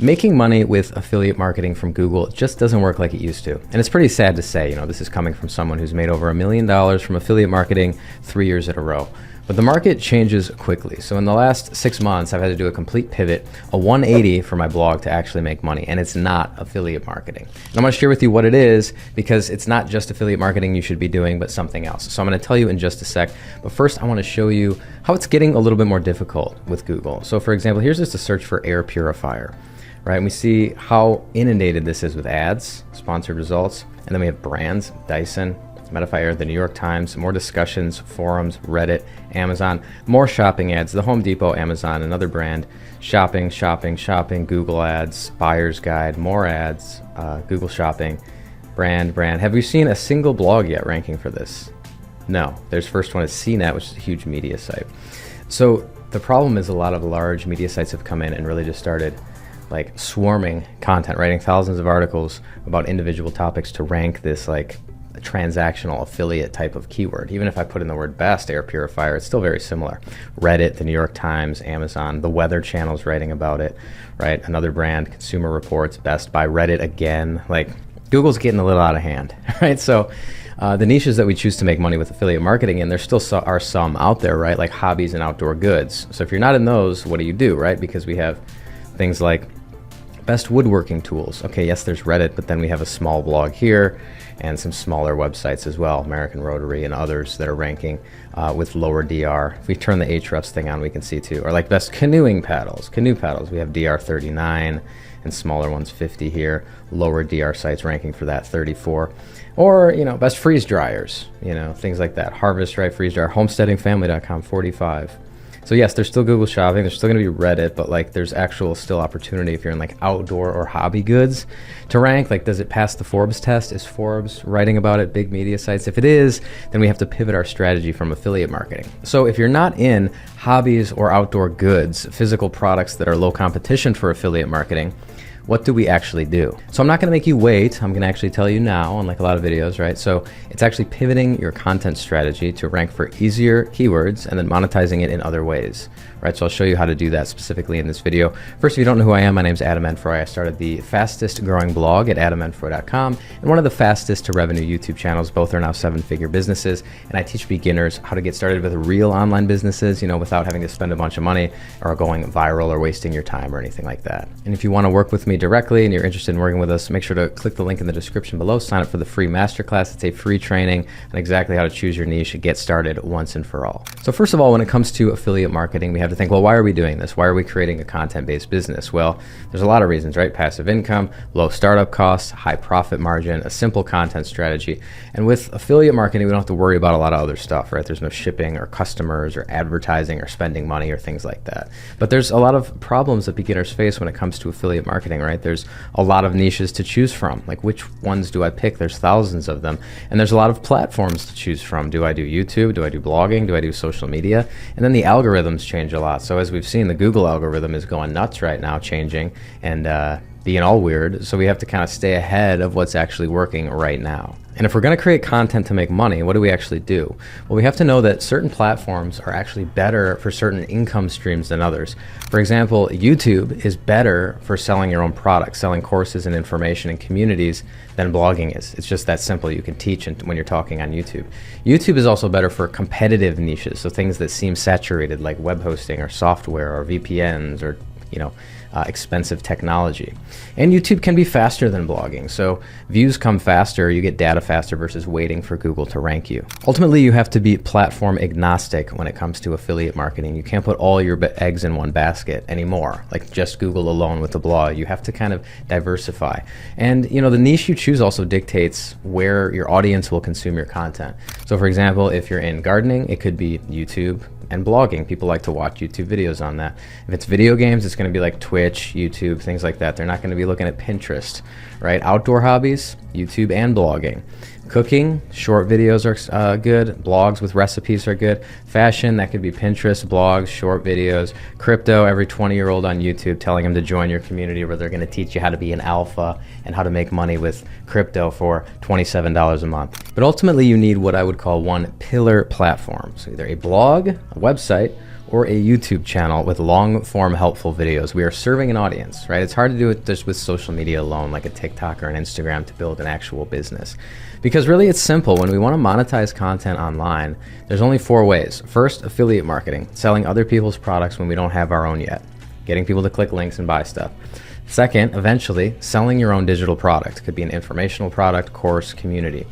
Making money with affiliate marketing from Google just doesn't work like it used to. And it's pretty sad to say, this is coming from someone who's made over $1 million from affiliate marketing 3 years in a row. But the market changes quickly. So in the last 6 months, I've had to do a complete pivot, a 180 for my blog to actually make money. And it's not affiliate marketing. And I'm gonna share with you what it is, because it's not just affiliate marketing you should be doing, but something else. So I'm gonna tell you in just a sec. But first, I wanna show you how it's getting a little bit more difficult with Google. So for example, here's just a search for air purifier, right? And we see how inundated this is with ads, sponsored results. And then we have brands, Dyson, Monetization, the New York Times, more discussions, forums, Reddit, Amazon, more shopping ads, the Home Depot, Amazon, another brand, shopping, Google ads, buyer's guide, more ads, Google shopping, brand. Have you seen a single blog yet ranking for this? No. There's first one is CNET, which is a huge media site. So the problem is a lot of large media sites have come in and really just started like swarming content, writing thousands of articles about individual topics to rank this like a transactional affiliate type of keyword. Even if I put in the word best air purifier, it's still very similar. Reddit, the New York Times, Amazon, the Weather Channel's writing about it, right? Another brand, Consumer Reports, Best Buy, Reddit again. Like Google's getting a little out of hand, right? So the niches that we choose to make money with affiliate marketing, and there still are some out there, right? Like hobbies and outdoor goods. So if you're not in those, what do, right? Because we have things like best woodworking tools. Okay, yes, there's Reddit, but then we have a small blog here and some smaller websites as well, American Rotary and others that are ranking with lower DR. If we turn the Ahrefs thing on, we can see too. Or like best canoe paddles, we have DR 39 and smaller ones 50 here, lower DR sites ranking for that 34. Or, best freeze dryers, things like that. Harvest, right, freeze dryer, homesteadingfamily.com 45. So yes, there's still Google shopping, there's still gonna be Reddit, but like there's actual still opportunity if you're in like outdoor or hobby goods to rank. Like, does it pass the Forbes test? Is Forbes writing about it, big media sites? If it is, then we have to pivot our strategy from affiliate marketing. So if you're not in hobbies or outdoor goods, physical products that are low competition for affiliate marketing, what do we actually do? So I'm not gonna make you wait, I'm gonna actually tell you now, unlike a lot of videos, right? So it's actually pivoting your content strategy to rank for easier keywords and then monetizing it in other ways, right? So I'll show you how to do that specifically in this video. First, if you don't know who I am, my name's Adam Enfroy. I started the fastest growing blog at adamenfroy.com and one of the fastest to revenue YouTube channels. Both are now 7-figure businesses, and I teach beginners how to get started with real online businesses, without having to spend a bunch of money or going viral or wasting your time or anything like that. And if you wanna work with me directly and you're interested in working with us, make sure to click the link in the description below, sign up for the free masterclass. It's a free training on exactly how to choose your niche and get started once and for all. So first of all, when it comes to affiliate marketing, we have to think, well, why are we doing this? Why are we creating a content-based business? Well, there's a lot of reasons, right? Passive income, low startup costs, high profit margin, a simple content strategy. And with affiliate marketing, we don't have to worry about a lot of other stuff, right? There's no shipping or customers or advertising or spending money or things like that. But there's a lot of problems that beginners face when it comes to affiliate marketing, right? There's a lot of niches to choose from. Like, which ones do I pick? There's thousands of them. And there's a lot of platforms to choose from. Do I do YouTube? Do I do blogging? Do I do social media? And then the algorithms change a lot. So as we've seen, the Google algorithm is going nuts right now, changing and being all weird. So we have to kind of stay ahead of what's actually working right now. And if we're going to create content to make money, what do we actually do? Well, we have to know that certain platforms are actually better for certain income streams than others. For example, YouTube is better for selling your own products, selling courses and information in communities than blogging is. It's just that simple. You can teach when you're talking on YouTube. YouTube is also better for competitive niches, so things that seem saturated like web hosting or software or VPNs or expensive technology. And YouTube can be faster than blogging. So views come faster, you get data faster versus waiting for Google to rank you. Ultimately, you have to be platform agnostic when it comes to affiliate marketing. You can't put all your eggs in one basket anymore, like just Google alone with the blog. You have to kind of diversify. And the niche you choose also dictates where your audience will consume your content. So for example, if you're in gardening, it could be YouTube and blogging. People like to watch YouTube videos on that. If it's video games, it's going to be like Twitch, YouTube, things like that. They're not going to be looking at Pinterest, right? Outdoor hobbies, YouTube and blogging. Cooking, short videos are good. Blogs with recipes are good. Fashion, that could be Pinterest, blogs, short videos. Crypto, every 20-year-old on YouTube telling them to join your community where they're going to teach you how to be an alpha and how to make money with crypto for $27 a month. But ultimately, you need what I would call one pillar platform. So either a blog, a website, or a YouTube channel with long form helpful videos, we are serving an audience, right? It's hard to do it just with social media alone, like a TikTok or an Instagram, to build an actual business. Because really it's simple. When we want to monetize content online, there's only 4 ways. First, affiliate marketing, selling other people's products when we don't have our own yet, getting people to click links and buy stuff. Second, eventually, selling your own digital product. Could be an informational product, course, community.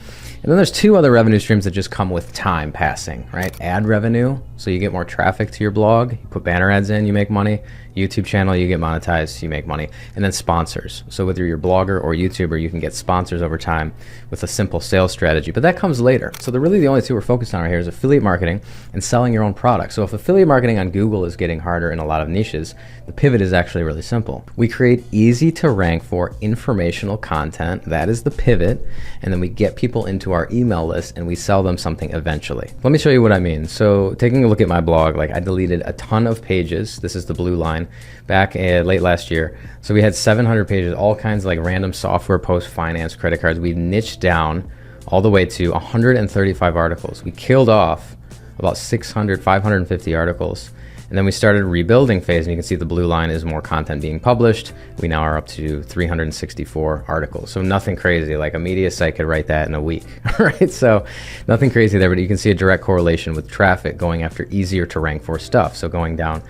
And then there's 2 other revenue streams that just come with time passing, right? Ad revenue, so you get more traffic to your blog, you put banner ads in, you make money. YouTube channel, you get monetized, you make money. And then sponsors. So whether you're a blogger or YouTuber, you can get sponsors over time with a simple sales strategy, but that comes later. So really the only 2 we're focused on right here is affiliate marketing and selling your own product. So if affiliate marketing on Google is getting harder in a lot of niches, the pivot is actually really simple. We create easy to rank for informational content. That is the pivot. And then we get people into our email list and we sell them something eventually. Let me show you what I mean. So taking a look at my blog, like I deleted a ton of pages. This is the blue line back late last year. So we had 700 pages, all kinds of like random software posts, finance, credit cards. We niched down all the way to 135 articles. We killed off about 550 articles. And then we started rebuilding phase, and you can see the blue line is more content being published. We now are up to 364 articles. So nothing crazy, like a media site could write that in a week, right? So nothing crazy there, but you can see a direct correlation with traffic going after easier to rank for stuff. So going down,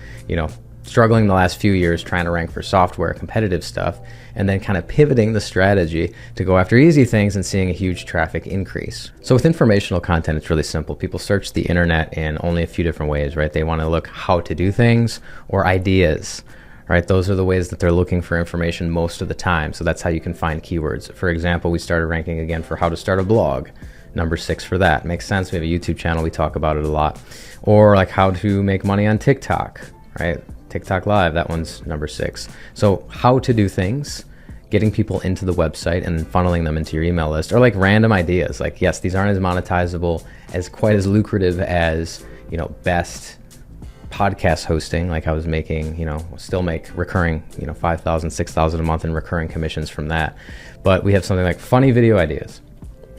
struggling the last few years trying to rank for software, competitive stuff, and then kind of pivoting the strategy to go after easy things and seeing a huge traffic increase. So with informational content, it's really simple. People search the internet in only a few different ways, right? They want to look how to do things or ideas, right? Those are the ways that they're looking for information most of the time. So that's how you can find keywords. For example, we started ranking again for how to start a blog. Number 6 for that. Makes sense. We have a YouTube channel. We talk about it a lot. Or like how to make money on TikTok, right? TikTok Live, that one's number 6. So how to do things, getting people into the website and funneling them into your email list, or like random ideas. Like, yes, these aren't as monetizable, as quite as lucrative as, best podcast hosting. Like I was making, still make recurring, 5,000, 6,000 a month in recurring commissions from that. But we have something like funny video ideas.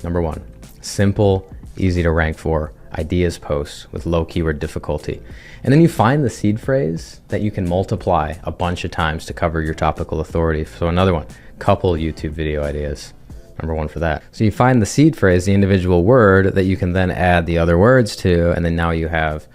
Number 1, simple, easy to rank for ideas posts with low keyword difficulty. And then you find the seed phrase that you can multiply a bunch of times to cover your topical authority. So another one, couple YouTube video ideas. Number 1 for that. So you find the seed phrase, the individual word that you can then add the other words to, and then now you have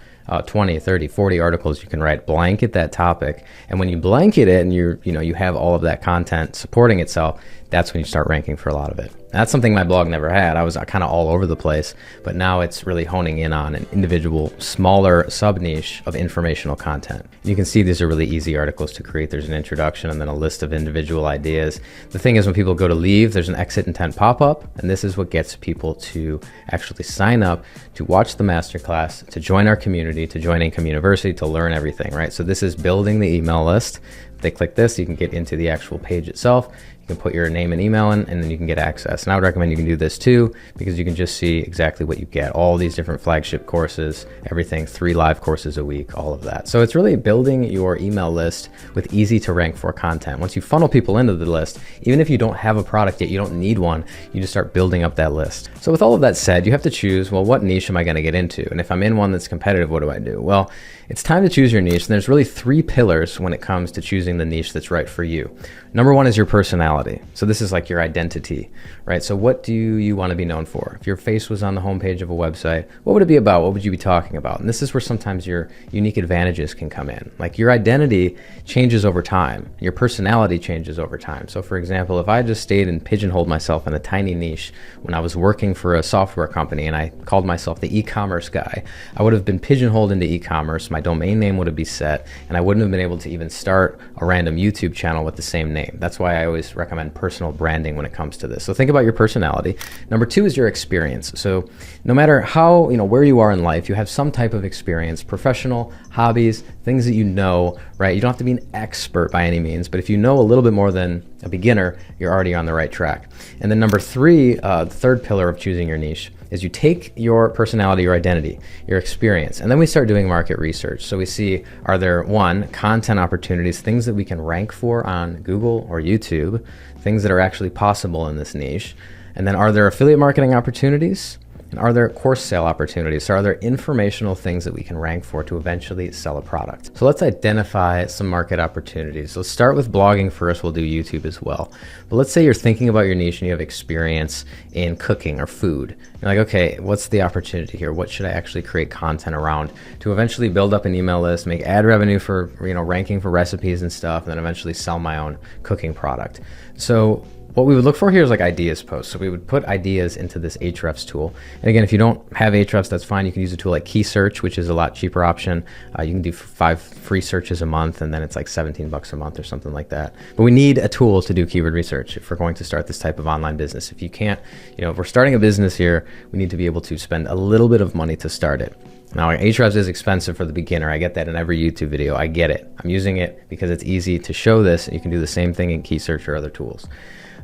20, 30, 40 articles you can write, blanket that topic. And when you blanket it and you have all of that content supporting itself, that's when you start ranking for a lot of it. That's something my blog never had. I was kind of all over the place, but now it's really honing in on an individual, smaller sub-niche of informational content. You can see these are really easy articles to create. There's an introduction and then a list of individual ideas. The thing is, when people go to leave, there's an exit intent pop-up, and this is what gets people to actually sign up, to watch the masterclass, to join our community, to join Income University, to learn everything, right? So this is building the email list. If they click this, you can get into the actual page itself. You can put your name and email in, and then you can get access. And I would recommend you can do this too, because you can just see exactly what you get. All these different flagship courses, everything, 3 live courses a week, all of that. So it's really building your email list with easy to rank for content. Once you funnel people into the list, even if you don't have a product yet, you don't need one, you just start building up that list. So with all of that said, you have to choose, well, what niche am I going to get into? And if I'm in one that's competitive, what do I do? Well, it's time to choose your niche. And there's really 3 pillars when it comes to choosing the niche that's right for you. Number 1 is your personality. So this is like your identity, right? So what do you want to be known for? If your face was on the homepage of a website, what would it be about? What would you be talking about? And this is where sometimes your unique advantages can come in. Like your identity changes over time. Your personality changes over time. So for example, if I just stayed and pigeonholed myself in a tiny niche when I was working for a software company and I called myself the e-commerce guy, I would have been pigeonholed into e-commerce. My domain name would have been set, and I wouldn't have been able to even start a random YouTube channel with the same name. That's why I always recommend personal branding when it comes to this. So think about your personality. Number 2 is your experience. So no matter how, where you are in life, you have some type of experience, professional, hobbies, things that you know, right? You don't have to be an expert by any means, but if you know a little bit more than a beginner, you're already on the right track. And then number 3, the third pillar of choosing your niche, is you take your personality, your identity, your experience, and then we start doing market research. So we see, are there, 1, content opportunities, things that we can rank for on Google or YouTube, things that are actually possible in this niche. And then are there affiliate marketing opportunities? And are there course sale opportunities? So are there informational things that we can rank for to eventually sell a product? So let's identify some market opportunities. Let's start with blogging first. We'll do YouTube as well. But let's say you're thinking about your niche and you have experience in cooking or food. You're like, okay, what's the opportunity here? What should I actually create content around to eventually build up an email list, make ad revenue for, ranking for recipes and stuff, and then eventually sell my own cooking product? So what we would look for here is like ideas posts. So we would put ideas into this Ahrefs tool. And again, if you don't have Ahrefs, that's fine. You can use a tool like Key Search, which is a lot cheaper option. You can do 5 free searches a month, and then it's like $17 a month or something like that. But we need a tool to do keyword research if we're going to start this type of online business. If you can't, if we're starting a business here, we need to be able to spend a little bit of money to start it. Now, Ahrefs is expensive for the beginner. I get that in every YouTube video. I get it. I'm using it because it's easy to show this. You can do the same thing in Key Search or other tools.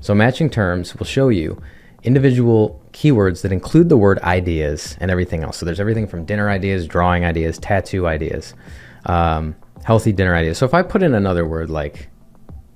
So matching terms will show you individual keywords that include the word ideas and everything else. So there's everything from dinner ideas, drawing ideas, tattoo ideas, healthy dinner ideas. So if I put in another word like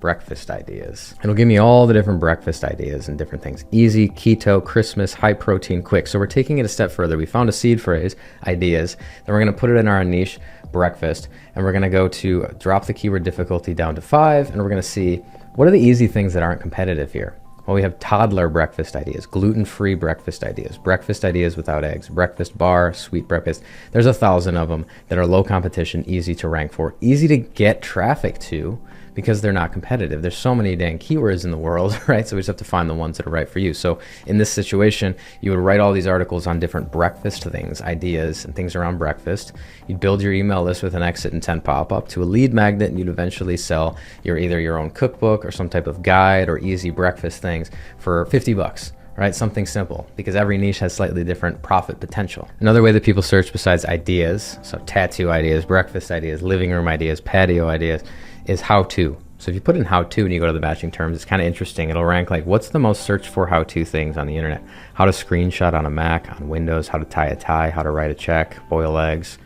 breakfast ideas, it'll give me all the different breakfast ideas and different things. Easy, keto, Christmas, high protein, quick. So we're taking it a step further. We found a seed phrase, ideas, then we're going to put it in our niche, breakfast, and we're going to go to drop the keyword difficulty down to 5, and we're going to see what are the easy things that aren't competitive here. Well, we have toddler breakfast ideas, gluten-free breakfast ideas without eggs, breakfast bar, sweet breakfast. There's 1,000 of them that are low competition, easy to rank for, easy to get traffic to, because they're not competitive. There's so many dang keywords in the world, right? So we just have to find the ones that are right for you. So in this situation, you would write all these articles on different breakfast things, ideas and things around breakfast. You'd build your email list with an exit intent pop-up to a lead magnet, and you'd eventually sell either your own cookbook or some type of guide or easy breakfast things for $50. Right? Something simple, because every niche has slightly different profit potential. Another way that people search besides ideas, so tattoo ideas, breakfast ideas, living room ideas, patio ideas, is how-to. So if you put in how-to and you go to the matching terms, it's kind of interesting. It'll rank like, what's the most searched for how-to things on the internet? How to screenshot on a Mac, on Windows, how to tie a tie, how to write a check, boil eggs,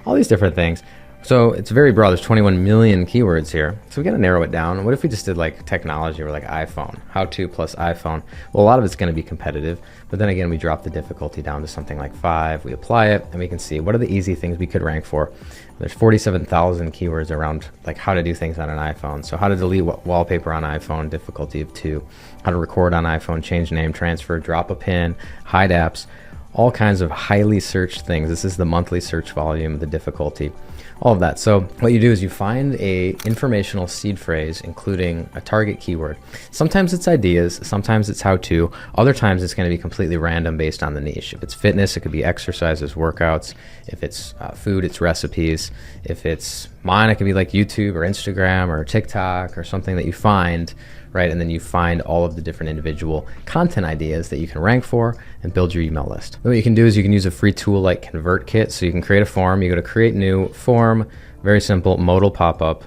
all these different things. So it's very broad. There's 21 million keywords here. So we got to narrow it down. What if we just did like technology or like iPhone, how to plus iPhone? Well, a lot of it's going to be competitive, but then again, we drop the difficulty down to something like 5. We apply it and we can see what are the easy things we could rank for. There's 47,000 keywords around like how to do things on an iPhone. So how to delete wallpaper on iPhone, difficulty of 2, how to record on iPhone, change name, transfer, drop a pin, hide apps, all kinds of highly searched things. This is the monthly search volume, the difficulty, all of that. So what you do is you find a informational seed phrase, including a target keyword. Sometimes it's ideas, sometimes it's how to, other times it's going to be completely random based on the niche. If it's fitness, it could be exercises, workouts. If it's food, it's recipes. If it's mine, it could be like YouTube or Instagram or TikTok or something that you find, right? And then you find all of the different individual content ideas that you can rank for and build your email list. Then what you can do is you can use a free tool like ConvertKit. So you can create a form. You go to create new form, very simple, modal pop-up.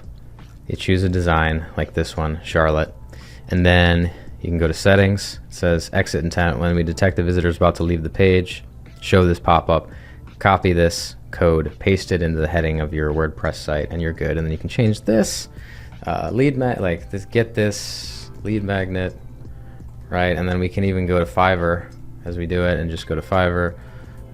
You choose a design like this one, Charlotte. And then you can go to settings. It says exit intent. When we detect the visitor is about to leave the page, show this pop-up, copy this code, paste it into the heading of your WordPress site, and you're good. And then you can change this get this lead magnet, right? And then we can even go to Fiverr as we do it and just go to Fiverr.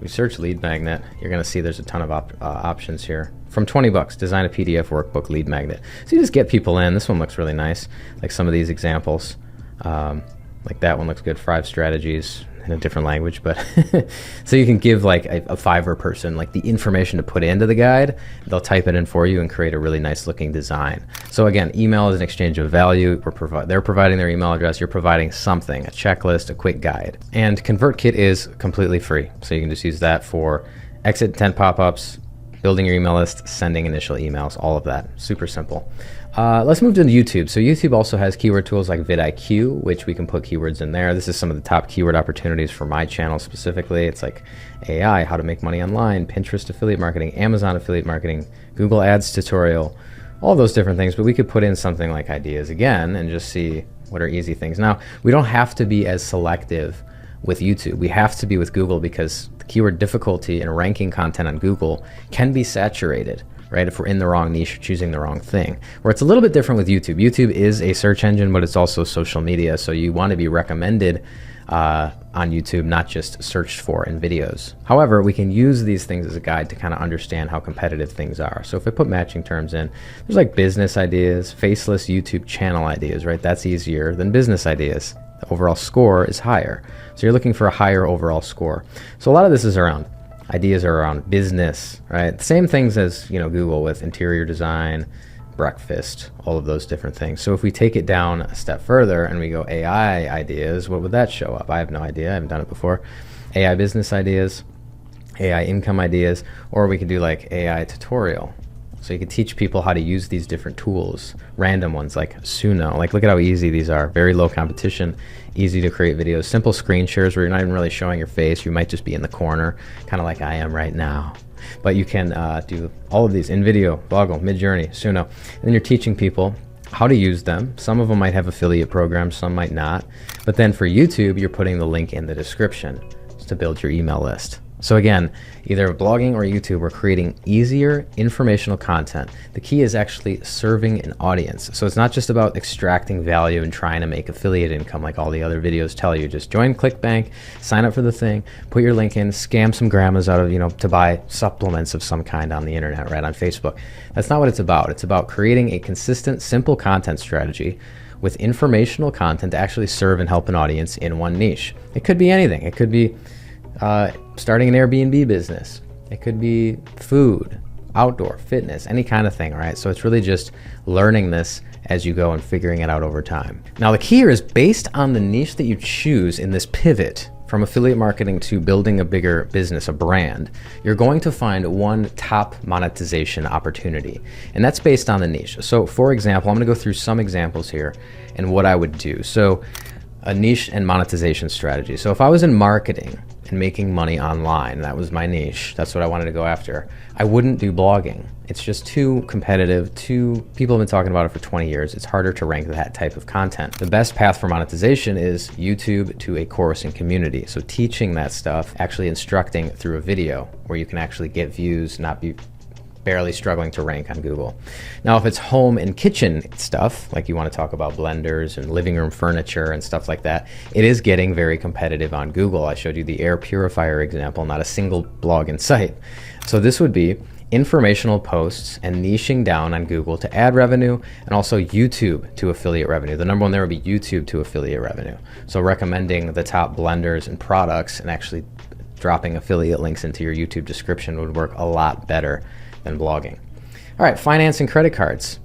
We search lead magnet. You're going to see there's a ton of options here. From $20, design a PDF workbook lead magnet. So you just get people in. This one looks really nice, like some of these examples. Like that one looks good, 5 strategies in a different language, but so you can give like a Fiverr person like the information to put into the guide. They'll type it in for you and create a really nice looking design. So again, email is an exchange of value. They're providing their email address. You're providing something, a checklist, a quick guide. And ConvertKit is completely free. So you can just use that for exit intent pop-ups, building your email list, sending initial emails, all of that. Super simple. Let's move to YouTube. So YouTube also has keyword tools like vidIQ, which we can put keywords in there. This is some of the top keyword opportunities for my channel specifically. It's like AI, how to make money online, Pinterest affiliate marketing, Amazon affiliate marketing, Google Ads tutorial, all those different things. But we could put in something like ideas again and just see what are easy things. Now, we don't have to be as selective with YouTube. We have to be with Google because the keyword difficulty in ranking content on Google can be saturated, right? If we're in the wrong niche or choosing the wrong thing. Where it's a little bit different with YouTube. YouTube is a search engine, but it's also social media. So you want to be recommended on YouTube, not just searched for in videos. However, we can use these things as a guide to kind of understand how competitive things are. So if I put matching terms in, there's like business ideas, faceless YouTube channel ideas, right? That's easier than business ideas. The overall score is higher. So you're looking for a higher overall score. So a lot of this is around ideas are around business, right? Same things as, Google with interior design, breakfast, all of those different things. So if we take it down a step further and we go AI ideas, what would that show up? I have no idea. I haven't done it before. AI business ideas, AI income ideas, or we could do like AI tutorial. So you could teach people how to use these different tools, random ones like Suno. Like, look at how easy these are. Very low competition, easy to create videos, simple screen shares where you're not even really showing your face. You might just be in the corner, kind of like I am right now. But you can do all of these in video, Boggle, Midjourney, Suno. And then you're teaching people how to use them. Some of them might have affiliate programs, some might not. But then for YouTube, you're putting the link in the description to build your email list. So again, either blogging or YouTube, we're creating easier informational content. The key is actually serving an audience. So it's not just about extracting value and trying to make affiliate income like all the other videos tell you. Just join ClickBank, sign up for the thing, put your link in, scam some grandmas out of, to buy supplements of some kind on the internet, right, on Facebook. That's not what it's about. It's about creating a consistent, simple content strategy with informational content to actually serve and help an audience in one niche. It could be anything. It could be starting an Airbnb business. It could be food, outdoor, fitness, any kind of thing, right? So it's really just learning this as you go and figuring it out over time. Now the key here is based on the niche that you choose in this pivot from affiliate marketing to building a bigger business, a brand, you're going to find one top monetization opportunity. And that's based on the niche. So for example, I'm gonna go through some examples here and what I would do. So a niche and monetization strategy. So if I was in marketing and making money online, that was my niche, that's what I wanted to go after, I wouldn't do blogging. It's just too competitive, people have been talking about it for 20 years. It's harder to rank that type of content. The best path for monetization is YouTube to a course and community. So teaching that stuff, actually instructing through a video where you can actually get views, not be barely struggling to rank on Google. Now, if it's home and kitchen stuff, like you want to talk about blenders and living room furniture and stuff like that, it is getting very competitive on Google. I showed you the air purifier example, not a single blog in sight. So this would be informational posts and niching down on Google to ad revenue, and also YouTube to affiliate revenue. The number one there would be YouTube to affiliate revenue. So recommending the top blenders and products and actually dropping affiliate links into your YouTube description would work a lot better than blogging. All right, finance and credit cards.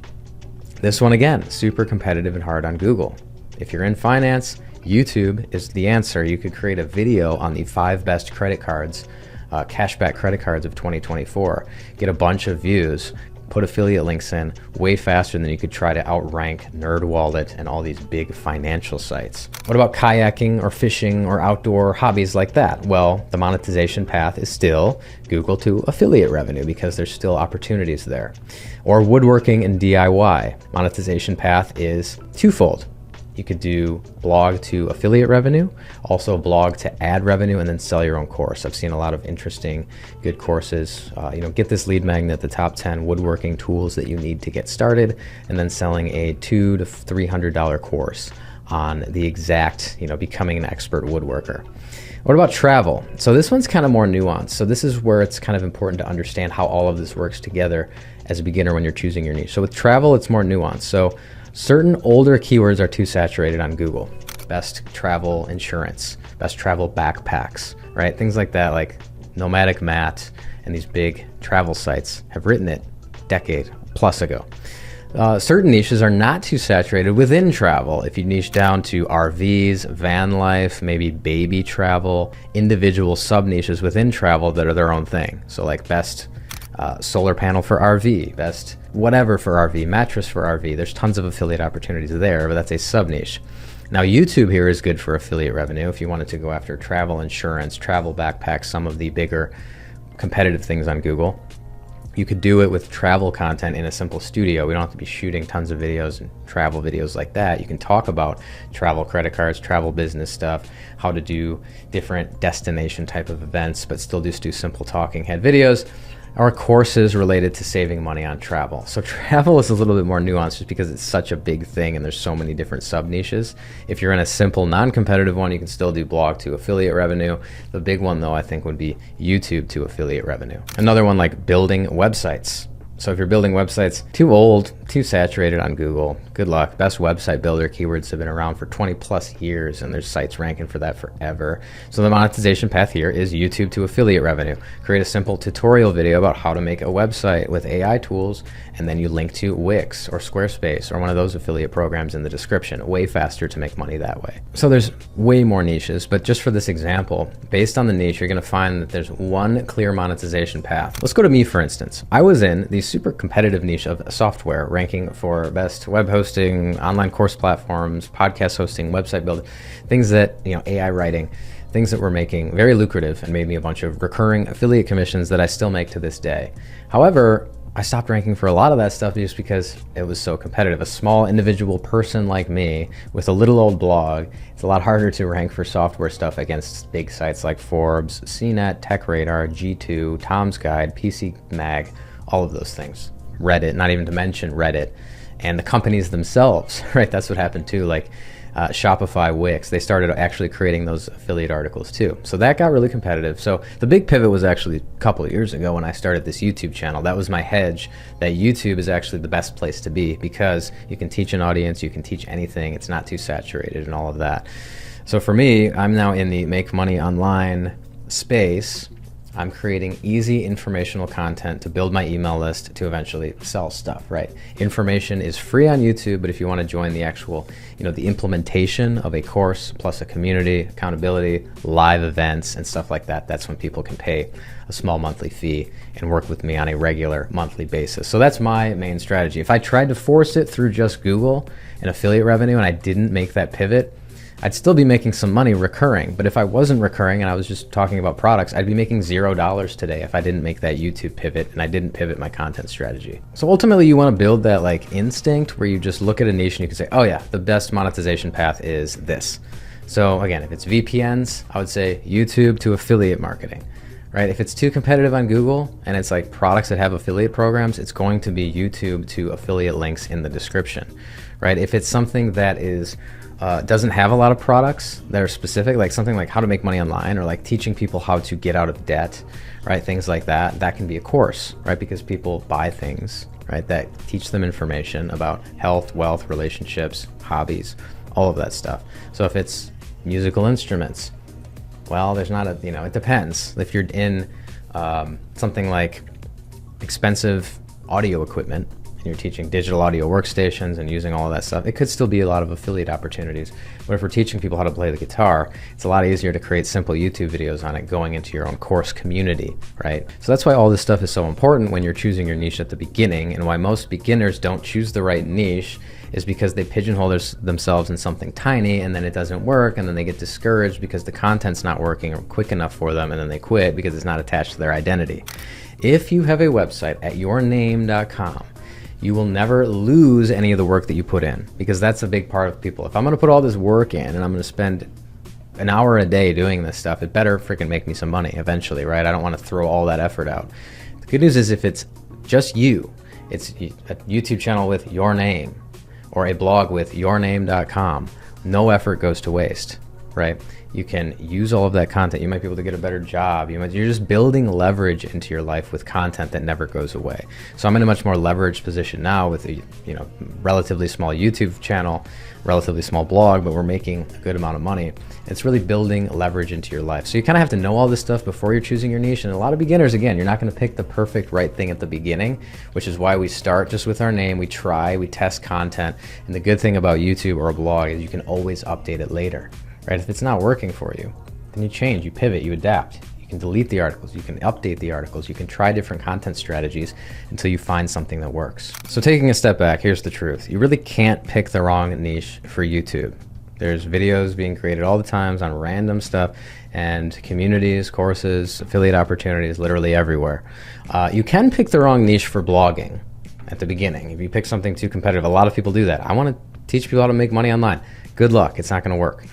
This one again, super competitive and hard on Google. If you're in finance, YouTube is the answer. You could create a video on the 5 best credit cards, cashback credit cards of 2024, get a bunch of views, put affiliate links in way faster than you could try to outrank NerdWallet and all these big financial sites. What about kayaking or fishing or outdoor hobbies like that? Well, the monetization path is still Google to affiliate revenue because there's still opportunities there. Or woodworking and DIY. Monetization path is twofold. You could do blog to affiliate revenue, also blog to ad revenue, and then sell your own course. I've seen a lot of interesting, good courses. Get this lead magnet, the top 10 woodworking tools that you need to get started, and then selling a $200 to $300 course on the exact, becoming an expert woodworker. What about travel? So this one's kind of more nuanced. So this is where it's kind of important to understand how all of this works together as a beginner when you're choosing your niche. So with travel, it's more nuanced. So certain older keywords are too saturated on Google. Best travel insurance, best travel backpacks, right? Things like that, like Nomadic Matt and these big travel sites have written it a decade plus ago. Certain niches are not too saturated within travel. If you niche down to RVs, van life, maybe baby travel, individual sub niches within travel that are their own thing. So like best solar panel for RV, best whatever for RV, mattress for RV. There's tons of affiliate opportunities there, but that's a sub niche. Now YouTube here is good for affiliate revenue if you wanted to go after travel insurance, travel backpacks, some of the bigger competitive things on Google. You could do it with travel content in a simple studio. We don't have to be shooting tons of videos and travel videos like that. You can talk about travel credit cards, travel business stuff, how to do different destination type of events, but still just do simple talking head videos. or courses related to saving money on travel. So travel is a little bit more nuanced just because it's such a big thing and there's so many different sub niches. If you're in a simple non-competitive one, you can still do blog to affiliate revenue. The big one though, I think, would be YouTube to affiliate revenue. Another one like building websites. So if you're building websites, too old, too saturated on Google, good luck. Best website builder keywords have been around for 20 plus years and there's sites ranking for that forever. So the monetization path here is YouTube to affiliate revenue. Create a simple tutorial video about how to make a website with AI tools, and then you link to Wix or Squarespace or one of those affiliate programs in the description. Way faster to make money that way. So there's way more niches, but just for this example, based on the niche, you're gonna find that there's one clear monetization path. Let's go to me, for instance. I was in the super competitive niche of software, ranking for best web hosting, online course platforms, podcast hosting, website building, things that, AI writing, things that were making very lucrative and made me a bunch of recurring affiliate commissions that I still make to this day. However, I stopped ranking for a lot of that stuff just because it was so competitive. A small individual person like me with a little old blog, it's a lot harder to rank for software stuff against big sites like Forbes, CNET, TechRadar, G2, Tom's Guide, PC Mag, all of those things. Reddit, not even to mention Reddit, and the companies themselves, right? That's what happened too, like Shopify, Wix, they started actually creating those affiliate articles too. So that got really competitive. So the big pivot was actually a couple of years ago when I started this YouTube channel. That was my hedge, that YouTube is actually the best place to be because you can teach an audience, you can teach anything, it's not too saturated and all of that. So for me, I'm now in the make money online space. I'm creating easy informational content to build my email list to eventually sell stuff, right? Information is free on YouTube, but if you want to join the actual, the implementation of a course plus a community, accountability, live events and stuff like that, that's when people can pay a small monthly fee and work with me on a regular monthly basis. So that's my main strategy. If I tried to force it through just Google and affiliate revenue and I didn't make that pivot, I'd still be making some money recurring, but if I wasn't recurring and I was just talking about products, I'd be making $0 today if I didn't make that YouTube pivot and I didn't pivot my content strategy. So ultimately you want to build that like instinct where you just look at a niche and you can say, oh yeah, the best monetization path is this. So again, if it's VPNs, I would say YouTube to affiliate marketing, right? If it's too competitive on Google and it's like products that have affiliate programs, it's going to be YouTube to affiliate links in the description, right? If it's something that is doesn't have a lot of products that are specific, like something like how to make money online or like teaching people how to get out of debt, right? Things like that, that can be a course, right? Because people buy things, right, that teach them information about health, wealth, relationships, hobbies, all of that stuff. So if it's musical instruments, well, there's not a, it depends. If you're in something like expensive audio equipment, and you're teaching digital audio workstations and using all of that stuff, it could still be a lot of affiliate opportunities. But if we're teaching people how to play the guitar, it's a lot easier to create simple YouTube videos on it going into your own course community, right? So that's why all this stuff is so important when you're choosing your niche at the beginning, and why most beginners don't choose the right niche is because they pigeonhole themselves in something tiny and then it doesn't work, and then they get discouraged because the content's not working or quick enough for them, and then they quit because it's not attached to their identity. If you have a website at yourname.com, you will never lose any of the work that you put in, because that's a big part of people. If I'm going to put all this work in and I'm going to spend an hour a day doing this stuff, it better freaking make me some money eventually, right? I don't want to throw all that effort out. The good news is if it's just you, it's a YouTube channel with your name or a blog with yourname.com, no effort goes to waste, right? You can use all of that content. You might be able to get a better job. You're just building leverage into your life with content that never goes away. So I'm in a much more leveraged position now with a relatively small YouTube channel, relatively small blog, but we're making a good amount of money. It's really building leverage into your life. So you kind of have to know all this stuff before you're choosing your niche. And a lot of beginners, again, you're not going to pick the perfect right thing at the beginning, which is why we start just with our name. We try, we test content. And the good thing about YouTube or a blog is you can always update it later. Right? If it's not working for you, then you change, you pivot, you adapt. You can delete the articles, you can update the articles, you can try different content strategies until you find something that works. So taking a step back, here's the truth. You really can't pick the wrong niche for YouTube. There's videos being created all the time on random stuff, and communities, courses, affiliate opportunities, literally everywhere. You can pick the wrong niche for blogging at the beginning. If you pick something too competitive, a lot of people do that. I want to teach people how to make money online. Good luck, it's not going to work.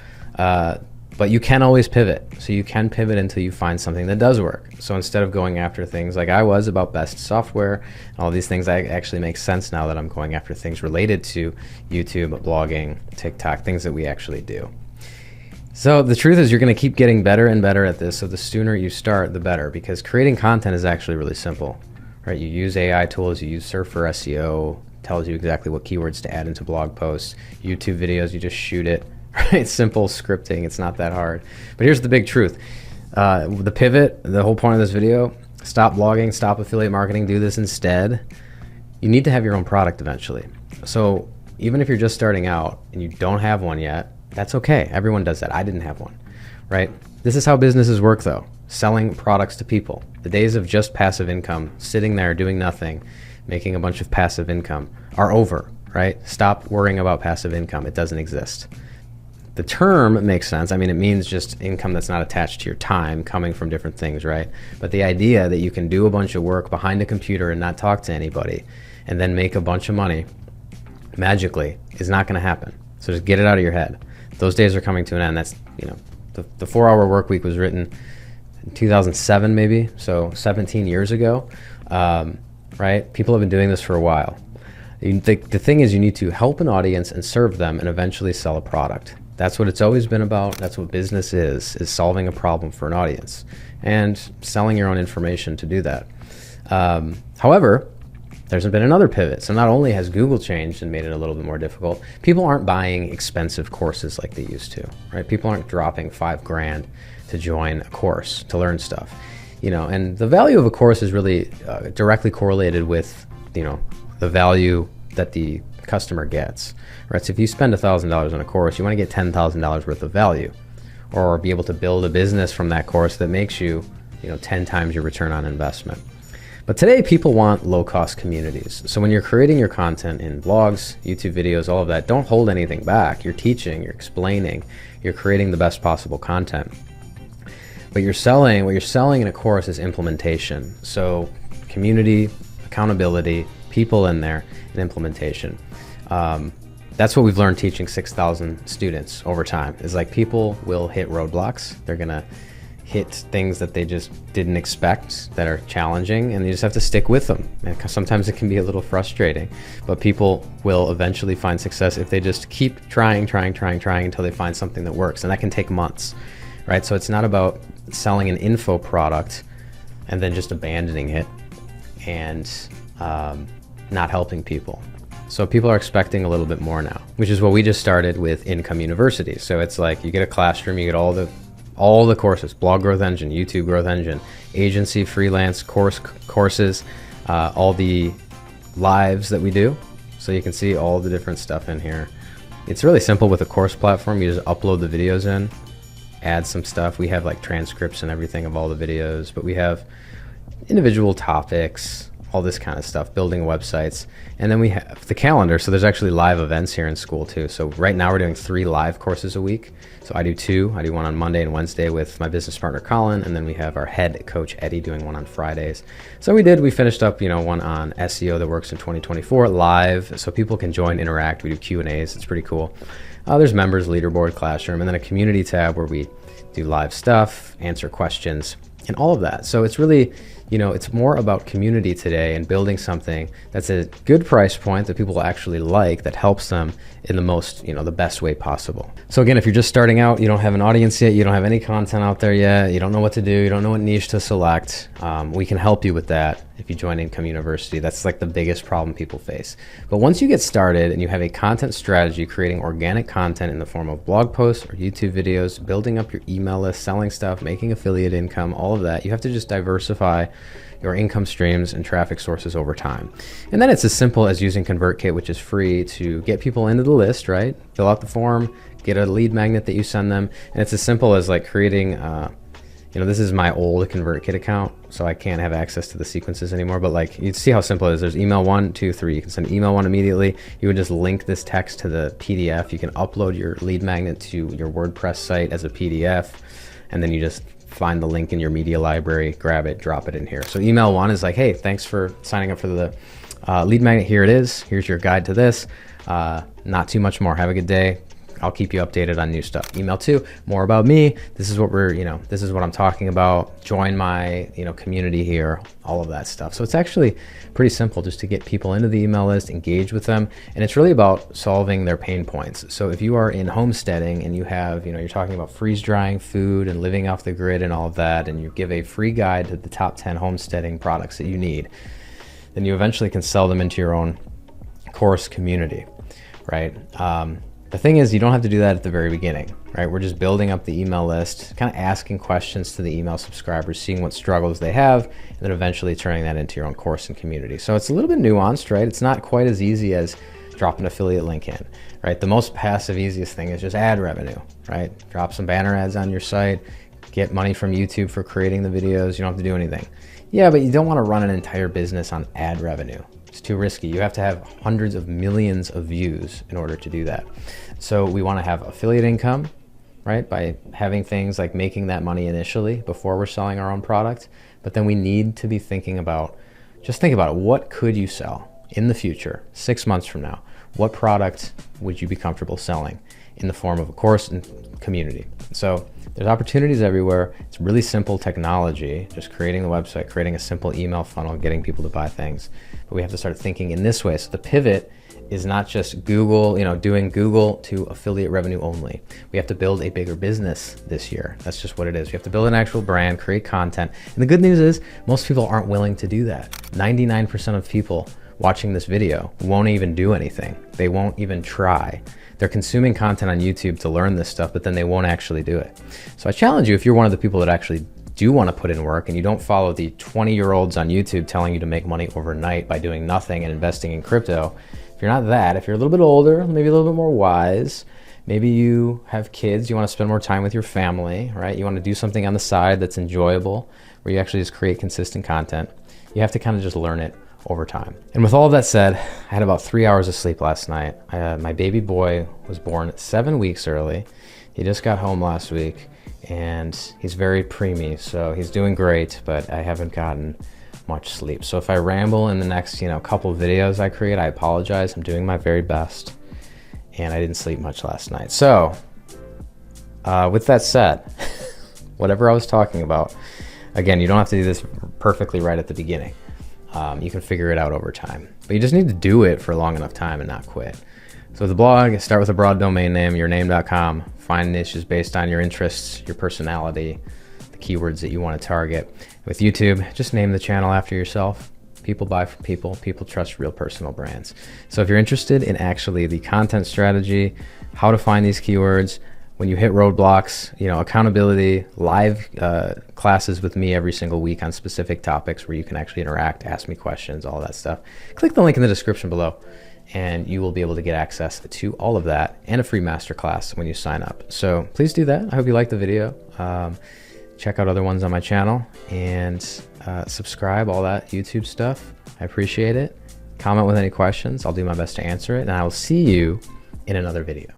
But you can always pivot. So you can pivot until you find something that does work. So instead of going after things like I was about best software and all these things, I actually make sense now that I'm going after things related to YouTube, blogging, TikTok, things that we actually do. So the truth is you're going to keep getting better and better at this. So the sooner you start, the better, because creating content is actually really simple, right? You use AI tools, you use Surf for SEO, tells you exactly what keywords to add into blog posts. YouTube videos, you just shoot it. Right? Simple scripting. It's not that hard. But here's the big truth. The pivot, the whole point of this video, stop blogging, stop affiliate marketing, do this instead. You need to have your own product eventually. So even if you're just starting out and you don't have one yet, that's okay. Everyone does that. I didn't have one, right? This is how businesses work though. Selling products to people. The days of just passive income, sitting there doing nothing, making a bunch of passive income are over, right? Stop worrying about passive income. It doesn't exist. The term makes sense. I mean, it means just income that's not attached to your time, coming from different things, right? But the idea that you can do a bunch of work behind a computer and not talk to anybody and then make a bunch of money magically is not going to happen. So just get it out of your head. Those days are coming to an end. That's, the 4-hour work week was written in 2007 maybe, so 17 years ago, right? People have been doing this for a while. The thing is you need to help an audience and serve them and eventually sell a product. That's what it's always been about. That's what business is solving a problem for an audience and selling your own information to do that. However, there's been another pivot. So not only has Google changed and made it a little bit more difficult, people aren't buying expensive courses like they used to, right? People aren't dropping $5,000 to join a course, to learn stuff, and the value of a course is really directly correlated with, the value that the customer gets, right? So if you spend $1,000 on a course, you want to get $10,000 worth of value, or be able to build a business from that course that makes you, 10 times your return on investment. But today people want low-cost communities. So when you're creating your content in blogs, YouTube videos, all of that, don't hold anything back. You're teaching, you're explaining, you're creating the best possible content. But what you're selling in a course is implementation. So community, accountability, people in there, and implementation. That's what we've learned teaching 6,000 students over time, is like people will hit roadblocks. They're gonna hit things that they just didn't expect that are challenging, and you just have to stick with them. And sometimes it can be a little frustrating, but people will eventually find success if they just keep trying until they find something that works, and that can take months, right? So it's not about selling an info product and then just abandoning it and not helping people. So people are expecting a little bit more now, which is what we just started with Income University. So it's like you get a classroom, you get all the courses, Blog Growth Engine, YouTube Growth Engine, agency, freelance, courses, all the lives that we do. So you can see all the different stuff in here. It's really simple with a course platform. You just upload the videos in, add some stuff. We have like transcripts and everything of all the videos, but we have individual topics, all this kind of stuff, building websites. And then we have the calendar. So there's actually live events here in school too. So right now we're doing 3 live courses a week. So I do 2. I do one on Monday and Wednesday with my business partner, Colin. And then we have our head coach, Eddie, doing one on Fridays. So we finished up, one on SEO that works in 2024 live. So people can join, interact. We do Q&As. It's pretty cool. There's members, leaderboard, classroom, and then a community tab where we do live stuff, answer questions, and all of that. So it's really, it's more about community today and building something that's a good price point that people will actually like, that helps them in the most, the best way possible. So again, if you're just starting out, you don't have an audience yet, you don't have any content out there yet, you don't know what to do, you don't know what niche to select, we can help you with that if you join Income University. That's like the biggest problem people face. But once you get started and you have a content strategy, creating organic content in the form of blog posts or YouTube videos, building up your email list, selling stuff, making affiliate income, all of that, you have to just diversify your income streams and traffic sources over time. And then it's as simple as using ConvertKit, which is free, to get people into the list, right? Fill out the form, get a lead magnet that you send them. And it's as simple as like creating, this is my old ConvertKit account, so I can't have access to the sequences anymore, but like you see how simple it is. There's email 1, 2, 3. You can send email 1 immediately. You would just link this text to the PDF. You can upload your lead magnet to your WordPress site as a PDF, and then you just find the link in your media library, grab it, drop it in here. So email 1 is like, hey, thanks for signing up for the lead magnet. Here it is. Here's your guide to this. Not too much more. Have a good day. I'll keep you updated on new stuff. Email 2, more about me. This is what this is what I'm talking about. Join my, community here, all of that stuff. So it's actually pretty simple just to get people into the email list, engage with them. And it's really about solving their pain points. So if you are in homesteading and you have, you're talking about freeze drying food and living off the grid and all of that, and you give a free guide to the top 10 homesteading products that you need, then you eventually can sell them into your own course community, right? The thing is, you don't have to do that at the very beginning, right? We're just building up the email list, kind of asking questions to the email subscribers, seeing what struggles they have, and then eventually turning that into your own course and community. So it's a little bit nuanced, right? It's not quite as easy as drop an affiliate link in, right? The most passive, easiest thing is just ad revenue, right? Drop some banner ads on your site, get money from YouTube for creating the videos. You don't have to do anything. Yeah, but you don't want to run an entire business on ad revenue. It's too risky. You have to have hundreds of millions of views in order to do that. So we want to have affiliate income, right? By having things like making that money initially before we're selling our own product. But then we need to be thinking about, just think about it. What could you sell in the future, 6 months from now? What product would you be comfortable selling in the form of a course and community? So there's opportunities everywhere. It's really simple technology, just creating the website, creating a simple email funnel, getting people to buy things. But we have to start thinking in this way. So the pivot is not just Google, doing Google to affiliate revenue only. We have to build a bigger business this year. That's just what it is. We have to build an actual brand, create content. And the good news is most people aren't willing to do that. 99% of people watching this video won't even do anything. They won't even try. They're consuming content on YouTube to learn this stuff, but then they won't actually do it. So I challenge you, if you're one of the people that actually do want to put in work and you don't follow the 20-year-olds on YouTube telling you to make money overnight by doing nothing and investing in crypto, if you're not that, if you're a little bit older, maybe a little bit more wise, maybe you have kids, you want to spend more time with your family, right? You want to do something on the side that's enjoyable, where you actually just create consistent content. You have to kind of just learn it over time. And with all of that said, I had about 3 hours of sleep last night. My baby boy was born 7 weeks early. He just got home last week and he's very preemie, so he's doing great, but I haven't gotten much sleep. So if I ramble in the next, couple of videos I create, I apologize. I'm doing my very best and I didn't sleep much last night. So with that said, whatever I was talking about, again, you don't have to do this perfectly right at the beginning. You can figure it out over time, but you just need to do it for a long enough time and not quit. So with the blog, start with a broad domain name, yourname.com. Find niches based on your interests, your personality, the keywords that you want to target. With YouTube, just name the channel after yourself. People buy from people. People trust real personal brands. So if you're interested in actually the content strategy, how to find these keywords, when you hit roadblocks, accountability, live classes with me every single week on specific topics where you can actually interact, ask me questions, all that stuff. Click the link in the description below and you will be able to get access to all of that and a free masterclass when you sign up. So please do that. I hope you liked the video. Check out other ones on my channel and subscribe, all that YouTube stuff. I appreciate it. Comment with any questions. I'll do my best to answer it, and I will see you in another video.